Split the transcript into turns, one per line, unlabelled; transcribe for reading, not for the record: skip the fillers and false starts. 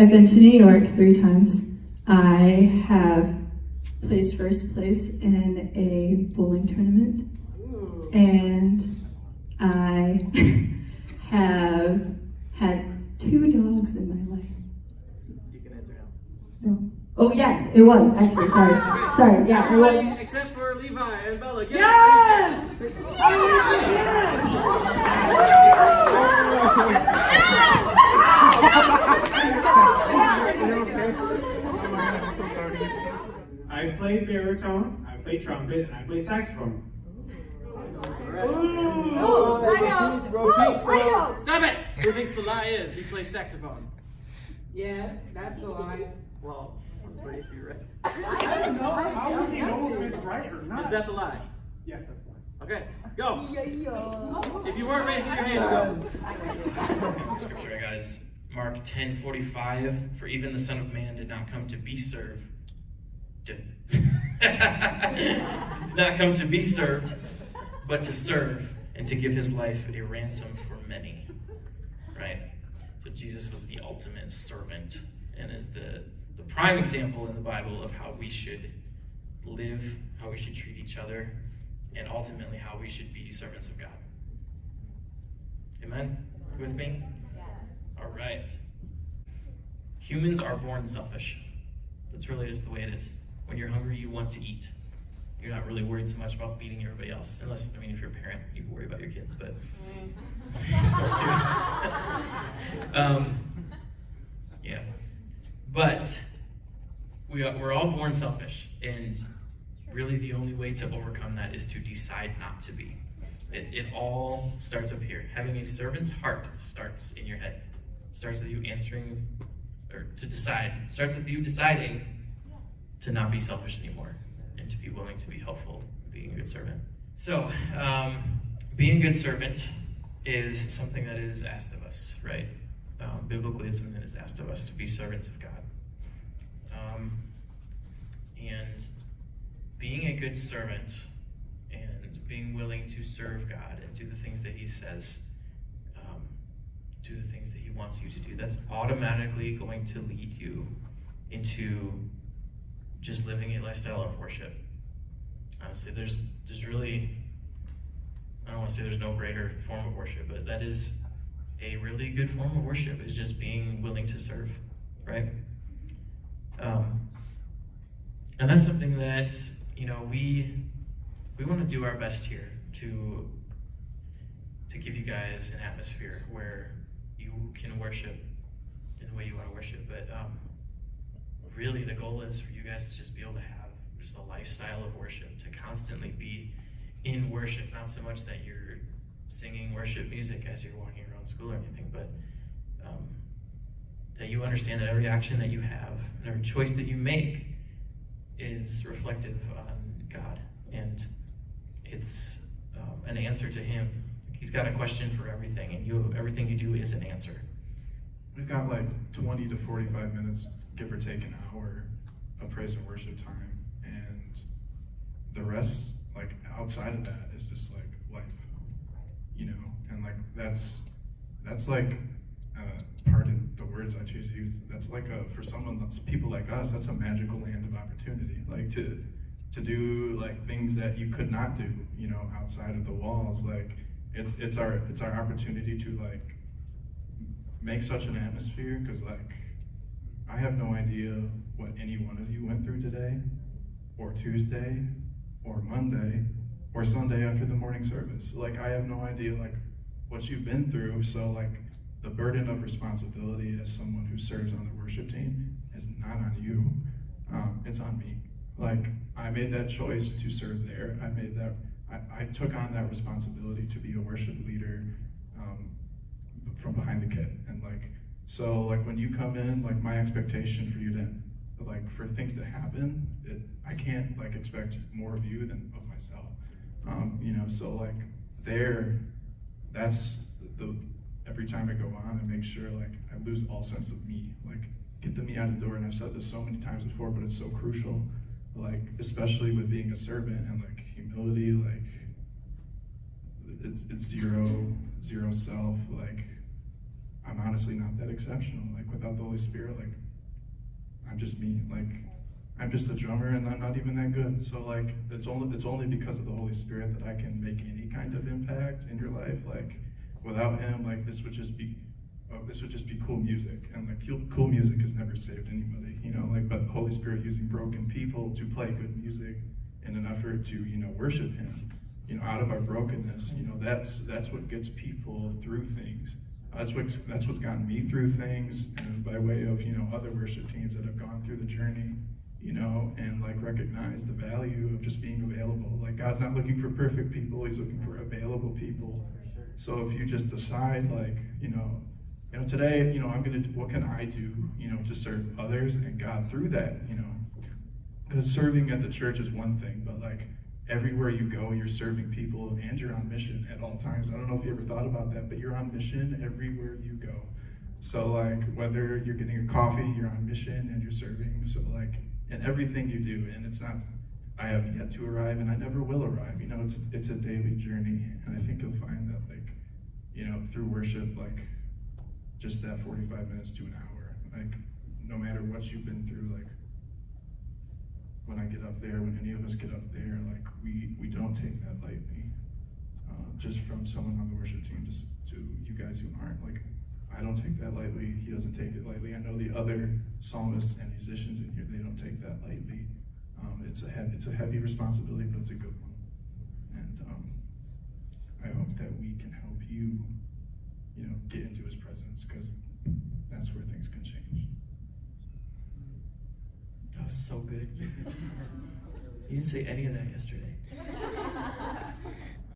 I've been to New York 3 times. I have placed first place in a bowling tournament. And I have had 2 dogs in my life.
You can answer now.
No. Oh yes, it was actually. Sorry. Yeah, it was.
Except for Levi and Bella.
Yes!
I play baritone, I play trumpet, and I play saxophone.
Oh, I know.
Stop it! Who thinks the lie is? He plays saxophone.
Yeah, that's the lie.
Well, this is pretty few, right?
I don't know. How would you know if it's right or not?
Is that the lie?
Yes, that's right.
Okay, go. If you weren't raising your hand, go.
Scripture I got is Mark 10:45. For even the Son of Man did not come to be served. Did not come to be served, but to serve and to give his life a ransom for many. Right? So Jesus was the ultimate servant and is the prime example in the Bible of how we should live, how we should treat each other, and ultimately how we should be servants of God. Amen? You with me? All right. Humans are born selfish. That's really just the way it is. When you're hungry, you want to eat. You're not really worried so much about feeding everybody else. Unless, if you're a parent, you worry about your kids, but you're supposed to. Yeah. But we're all born selfish, and really the only way to overcome that is to decide not to be. It all starts up here. Having a servant's heart starts in your head. Starts with you answering, or to decide. Starts with you deciding to not be selfish anymore and to be willing to be helpful, being a good servant. So, being a good servant is something that is asked of us, right? Biblically, it's something that is asked of us to be servants of God. And being a good servant and being willing to serve God and do the things that he says, do the things that he wants you to do, that's automatically going to lead you into just living a lifestyle of worship. Honestly, there's really, I don't want to say there's no greater form of worship, but that is a really good form of worship, is just being willing to serve, right? And that's something that, we want to do our best here to give you guys an atmosphere where you can worship in the way you want to worship. But really the goal is for you guys to just be able to have just a lifestyle of worship, to constantly be in worship, not so much that you're singing worship music as you're walking around school or anything, but that you understand that every action that you have and every choice that you make is reflective on God, and it's an answer to him. He's got a question for everything, and everything you do is an answer.
We've got like 20 to 45 minutes, give or take an hour, of praise and worship time, and the rest, like outside of that, is just like life, and like that's like pardon the words I choose to use. That's like for people like us, that's a magical land of opportunity, like to do like things that you could not do, outside of the walls. Like it's our opportunity to like make such an atmosphere, because like I have no idea what any one of you went through today, or Tuesday, or Monday, or Sunday after the morning service. Like I have no idea like what you've been through, so like the burden of responsibility as someone who serves on the worship team is not on you, it's on me. Like I made that choice to serve there. I took on that responsibility to be a worship leader from behind the kit. And so when you come in, like my expectation for you to, like for things to happen, I can't like expect more of you than of myself. So like that's every time I go on, I make sure like I lose all sense of me, like get the me out the door. And I've said this so many times before, but it's so crucial, like especially with being a servant and like humility, like it's zero self, like I'm honestly not that exceptional. Like without the Holy Spirit, like I'm just me. Like I'm just a drummer and I'm not even that good. So like it's only because of the Holy Spirit that I can make any kind of impact in your life. Like without him, like this would just be cool music, and like cool music has never saved anybody, you know. Like, but the Holy Spirit using broken people to play good music in an effort to, you know, worship him, you know, out of our brokenness, you know, that's what gets people through things. That's what's gotten me through things, and by way of, you know, other worship teams that have gone through the journey, you know, and like recognize the value of just being available. Like God's not looking for perfect people, he's looking for available people. So if you just decide, like, you know, today, you know, what can I do, you know, to serve others and God through that, you know? Because serving at the church is one thing, but like everywhere you go, you're serving people and you're on mission at all times. I don't know if you ever thought about that, but you're on mission everywhere you go. So like whether you're getting a coffee, you're on mission and you're serving. So like in everything you do, and it's not, I have yet to arrive and I never will arrive, you know, it's a daily journey. And I think you'll find that, like, you know, through worship, like, just that 45 minutes to an hour, like no matter what you've been through, like when I get up there, when any of us get up there, like we don't take that lightly. Just from someone on the worship team just to you guys who aren't, like I don't take that lightly. He doesn't take it lightly. I know the other psalmists and musicians in here, they don't take that lightly. It's a heavy responsibility, but it's a good one. And I hope that we can help you, you know, get into his presence, because that's where things can change.
That was so good. You didn't say any of that yesterday.